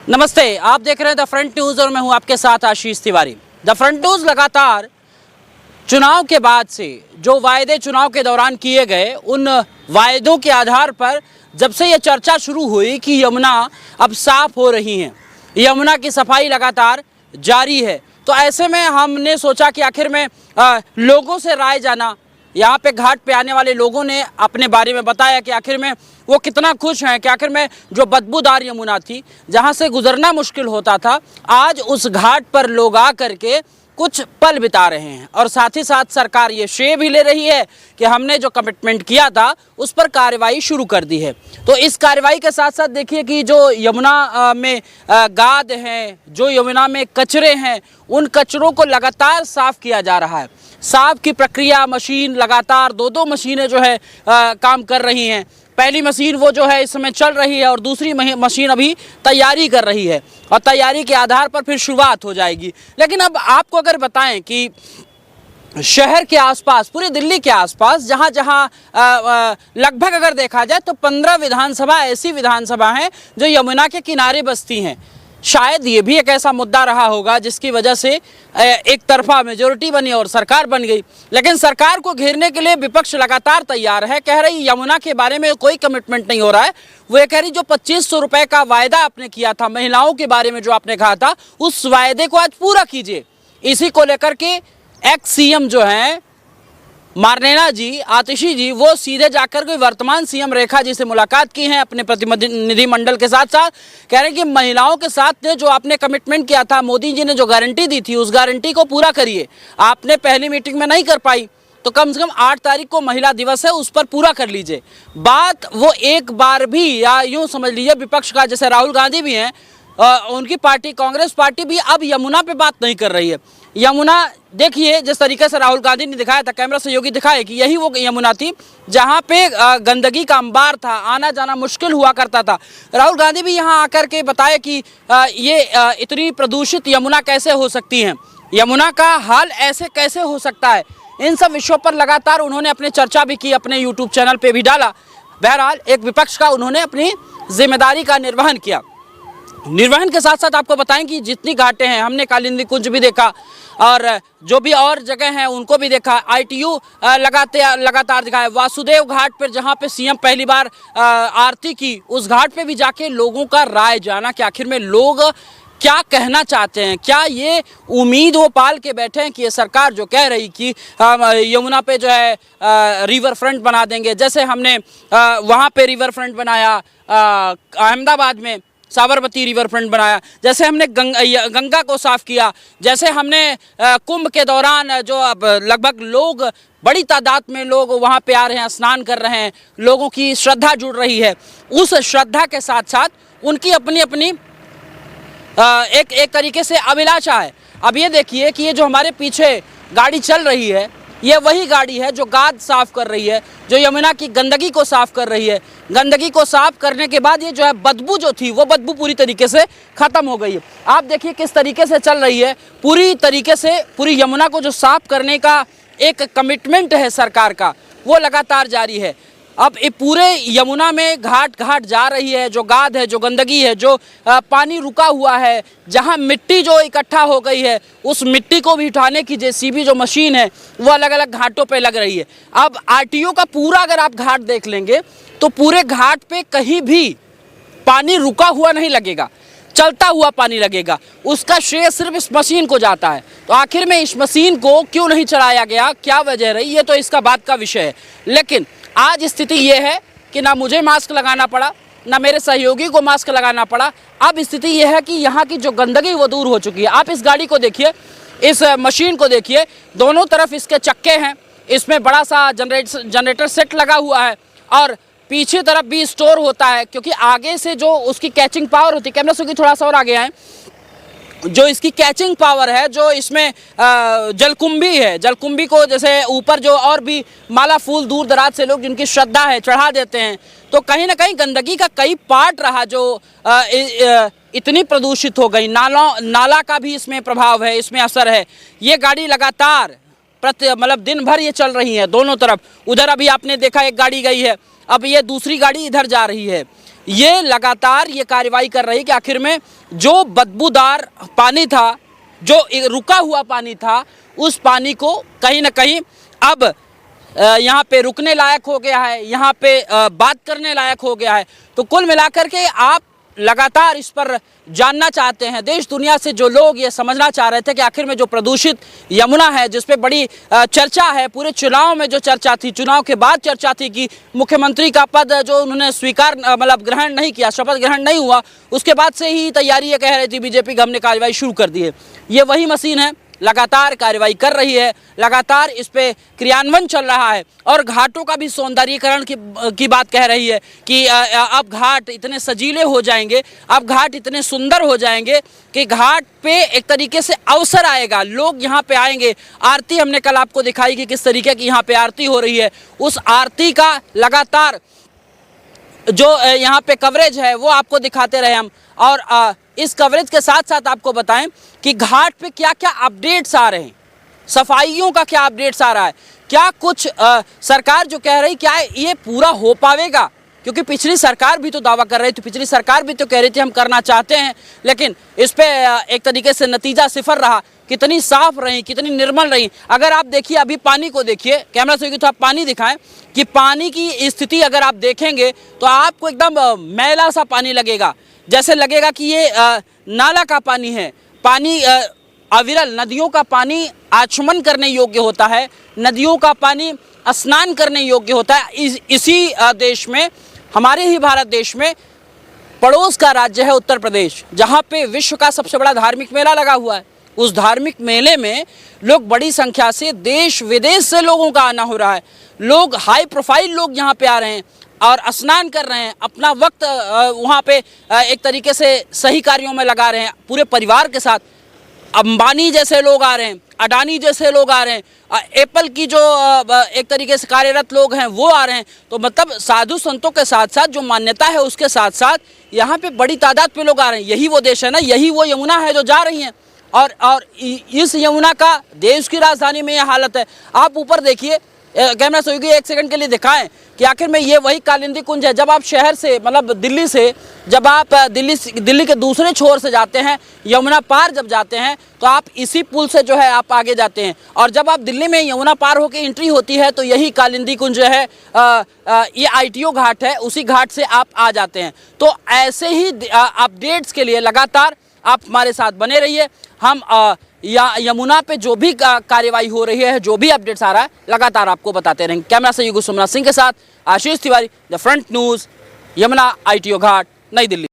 नमस्ते, आप देख रहे हैं द फ्रंट न्यूज और मैं हूं आपके साथ Ashish Tiwari. The front news लगातार चुनाव के बाद से जो वायदे चुनाव के दौरान किए गए, उन वायदों के आधार पर जब से ये चर्चा शुरू हुई कि यमुना अब साफ हो रही है, यमुना की सफाई लगातार जारी है, तो ऐसे में हमने सोचा कि आखिर में लोगों से राय जाना। यहाँ पे घाट पे आने वाले लोगों ने अपने बारे में बताया कि आखिर में वो कितना खुश हैं कि आखिर में जो बदबूदार यमुना थी, जहाँ से गुजरना मुश्किल होता था, आज उस घाट पर लोग आ करके कुछ पल बिता रहे हैं। और साथ ही साथ सरकार ये श्रेय भी ले रही है कि हमने जो कमिटमेंट किया था उस पर कार्रवाई शुरू कर दी है। तो इस कार्रवाई के साथ साथ देखिए कि जो यमुना में गाद हैं, जो यमुना में कचरे हैं, उन कचरों को लगातार साफ किया जा रहा है। साफ की प्रक्रिया, मशीन लगातार दो मशीनें जो है काम कर रही हैं। पहली मशीन वो जो है इस समय चल रही है और दूसरी मशीन अभी तैयारी कर रही है और तैयारी के आधार पर फिर शुरुआत हो जाएगी। लेकिन अब आपको अगर बताएं कि शहर के आसपास, पूरी दिल्ली के आसपास जहां जहां लगभग अगर देखा जाए तो 15 विधानसभा ऐसी विधानसभा हैं जो यमुना के किनारे बसती हैं। शायद ये भी एक ऐसा मुद्दा रहा होगा जिसकी वजह से एक तरफा मेजोरिटी बनी और सरकार बन गई। लेकिन सरकार को घेरने के लिए विपक्ष लगातार तैयार है। कह रही यमुना के बारे में कोई कमिटमेंट नहीं हो रहा है। वो ये कह रही जो 2500 रुपए का वायदा आपने किया था, महिलाओं के बारे में जो आपने कहा था, उस वायदे को आज पूरा कीजिए। इसी को लेकर के एक्स सीएम जो हैं मारनेना जी, आतिशी जी, वो सीधे जाकर के वर्तमान सीएम रेखा जी से मुलाकात की है अपने प्रतिनिधिमंडल के साथ साथ। कह रहे हैं कि महिलाओं के साथ जो आपने कमिटमेंट किया था, मोदी जी ने जो गारंटी दी थी, उस गारंटी को पूरा करिए। आपने पहली मीटिंग में नहीं कर पाई तो कम से कम 8 तारीख को महिला दिवस है, उस पर पूरा कर लीजिए। बात वो एक बार भी, या यूँ समझ लीजिए विपक्ष का, जैसे राहुल गांधी भी हैं, उनकी पार्टी कांग्रेस पार्टी भी अब यमुना पे बात नहीं कर रही है। यमुना देखिए जिस तरीके से राहुल गांधी ने दिखाया था, कैमरा सहयोगी दिखाए कि यही वो यमुना थी जहां पे गंदगी का अंबार था, आना जाना मुश्किल हुआ करता था। राहुल गांधी भी यहां आकर के बताए कि ये इतनी प्रदूषित यमुना कैसे हो सकती है, यमुना का हाल ऐसे कैसे हो सकता है। इन सब विषयों पर लगातार उन्होंने अपने चर्चा भी की, अपने यूट्यूब चैनल पर भी डाला। बहरहाल एक विपक्ष का उन्होंने अपनी जिम्मेदारी का निर्वहन किया। निर्वहन के साथ साथ आपको बताएं कि जितनी घाटें हैं, हमने कालिंदी कुंज भी देखा और जो भी और जगह हैं उनको भी देखा। आईटीयू लगातार दिखाया। वासुदेव घाट पर जहां पे सीएम पहली बार आरती की, उस घाट पे भी जाके लोगों का राय जाना कि आखिर में लोग क्या कहना चाहते हैं। क्या ये उम्मीद वो पाल के बैठे हैं कि ये सरकार जो कह रही कि यमुना पे जो है रिवर फ्रंट बना देंगे, जैसे हमने वहाँ पे रिवर फ्रंट बनाया, अहमदाबाद में साबरमती रिवर फ्रंट बनाया, जैसे हमने गंगा को साफ किया, जैसे हमने कुंभ के दौरान जो अब लगभग लोग, बड़ी तादाद में लोग वहाँ पे आ रहे हैं, स्नान कर रहे हैं, लोगों की श्रद्धा जुड़ रही है। उस श्रद्धा के साथ साथ उनकी अपनी अपनी एक तरीके से अभिलाषा है। अब ये देखिए कि ये जो हमारे पीछे गाड़ी चल रही है, ये वही गाड़ी है जो गाद साफ कर रही है, जो यमुना की गंदगी को साफ कर रही है। गंदगी को साफ करने के बाद ये जो है बदबू जो थी, वो बदबू पूरी तरीके से खत्म हो गई है। आप देखिए किस तरीके से चल रही है, पूरी तरीके से पूरी यमुना को जो साफ करने का एक कमिटमेंट है सरकार का, वो लगातार जारी है। अब ये पूरे यमुना में घाट घाट जा रही है, जो गाद है, जो गंदगी है, जो पानी रुका हुआ है, जहां मिट्टी जो इकट्ठा हो गई है, उस मिट्टी को भी उठाने की जेसीबी जो मशीन है वो अलग अलग घाटों पे लग रही है। अब आरटीओ का पूरा अगर आप घाट देख लेंगे तो पूरे घाट पे कहीं भी पानी रुका हुआ नहीं लगेगा, चलता हुआ पानी लगेगा। उसका श्रेय सिर्फ इस मशीन को जाता है। तो आखिर में इस मशीन को क्यों नहीं चलाया गया, क्या वजह रही, ये तो इसका बात का विषय है। लेकिन आज स्थिति ये है कि ना मुझे मास्क लगाना पड़ा, ना मेरे सहयोगी को मास्क लगाना पड़ा। अब स्थिति ये है कि यहाँ की जो गंदगी वो दूर हो चुकी है। आप इस गाड़ी को देखिए, इस मशीन को देखिए, दोनों तरफ इसके चक्के हैं, इसमें बड़ा सा जनरेटर सेट लगा हुआ है और पीछे तरफ भी स्टोर होता है, क्योंकि आगे से जो उसकी कैचिंग पावर होती है, कैमरा से थोड़ा सा और आगे आए, जो इसकी कैचिंग पावर है, जो इसमें जलकुंभी है, जलकुंभी को जैसे ऊपर जो और भी माला फूल दूर दराज से लोग जिनकी श्रद्धा है चढ़ा देते हैं, तो कहीं ना कहीं गंदगी का कई पार्ट रहा जो इतनी प्रदूषित हो गई। नाला का भी इसमें प्रभाव है, इसमें असर है। ये गाड़ी लगातार मतलब दिन भर ये चल रही है दोनों तरफ। उधर अभी आपने देखा एक गाड़ी गई है, अब ये दूसरी गाड़ी इधर जा रही है। ये लगातार ये कार्रवाई कर रही कि आखिर में जो बदबूदार पानी था, जो रुका हुआ पानी था, उस पानी को कहीं ना कहीं अब यहाँ पे रुकने लायक हो गया है, यहाँ पे बात करने लायक हो गया है। तो कुल मिलाकर के आप लगातार इस पर जानना चाहते हैं, देश दुनिया से जो लोग ये समझना चाह रहे थे कि आखिर में जो प्रदूषित यमुना है, जिस पे बड़ी चर्चा है, पूरे चुनाव में जो चर्चा थी, चुनाव के बाद चर्चा थी कि मुख्यमंत्री का पद जो उन्होंने स्वीकार मतलब ग्रहण नहीं किया, शपथ ग्रहण नहीं हुआ, उसके बाद से ही तैयारी ये कह रही थी बीजेपी कि हमने कार्रवाई शुरू कर दी है। ये वही मशीन है, लगातार कार्रवाई कर रही है, लगातार इस पे क्रियान्वयन चल रहा है और घाटों का भी सौंदर्यीकरण की बात कह रही है कि अब घाट इतने सजीले हो जाएंगे, अब घाट इतने सुंदर हो जाएंगे कि घाट पे एक तरीके से अवसर आएगा, लोग यहाँ पे आएंगे। आरती हमने कल आपको दिखाई कि किस तरीके की यहाँ पे आरती हो रही है, उस आरती का लगातार जो यहाँ पे कवरेज है वो आपको दिखाते रहे हम। और इस कवरेज के साथ साथ आपको बताएं कि घाट पे क्या क्या अपडेट्स आ रहे हैं, सफाइयों का क्या अपडेट्स आ रहा है, क्या कुछ सरकार जो कह रही, क्या ये पूरा हो पाएगा? क्योंकि पिछली सरकार भी तो दावा कर रही थी, पिछली सरकार भी तो कह रही थी हम करना चाहते हैं, लेकिन इस पे एक तरीके से नतीजा सिफर रहा। कितनी साफ रही, कितनी निर्मल रही। अगर आप देखिए, अभी पानी को देखिए, कैमरा से तो आप पानी दिखाएं कि पानी की स्थिति अगर आप देखेंगे तो आपको एकदम मैला सा पानी लगेगा, जैसे लगेगा कि ये नाला का पानी है। पानी अविरल, नदियों का पानी आचमन करने योग्य होता है, नदियों का पानी स्नान करने योग्य होता है। इसी देश में, हमारे ही भारत देश में पड़ोस का राज्य है उत्तर प्रदेश, जहाँ पे विश्व का सबसे बड़ा धार्मिक मेला लगा हुआ है। उस धार्मिक मेले में लोग बड़ी संख्या से, देश विदेश से लोगों का आना हो रहा है। लोग, हाई प्रोफाइल लोग यहाँ पे आ रहे हैं और स्नान कर रहे हैं, अपना वक्त वहाँ पे एक तरीके से सही कार्यों में लगा रहे हैं पूरे परिवार के साथ। अंबानी जैसे लोग आ रहे हैं, अडानी जैसे लोग आ रहे हैं, एप्पल की जो एक तरीके से कार्यरत लोग हैं वो आ रहे हैं। तो मतलब साधु संतों के साथ साथ जो मान्यता है उसके साथ साथ यहाँ पे बड़ी तादाद पे लोग आ रहे हैं। यही वो देश है ना, यही वो यमुना है जो जा रही हैं। और इस यमुना का देश की राजधानी में यह हालत है। आप ऊपर देखिए, कैमरा से एक सेकंड के लिए दिखाएं कि आखिर में ये वही कालिंदी कुंज है। जब आप शहर से, मतलब दिल्ली से, जब आप दिल्ली के दूसरे छोर से जाते हैं, यमुना पार जब जाते हैं, तो आप इसी पुल से जो है आप आगे जाते हैं। और जब आप दिल्ली में यमुना पार होकर एंट्री होती है तो यही कालिंदी कुंज है, ये ITO घाट है, उसी घाट से आप आ जाते हैं। तो ऐसे ही अपडेट्स के लिए लगातार आप हमारे साथ बने रहिए। हम यमुना पे जो भी कार्यवाही हो रही है, जो भी अपडेट्स आ रहा है, लगातार आपको बताते रहेंगे। कैमरा से युगु सोमनाथ सिंह के साथ Ashish Tiwari, the front news, Yamuna ITO Ghat, Nai Delhi.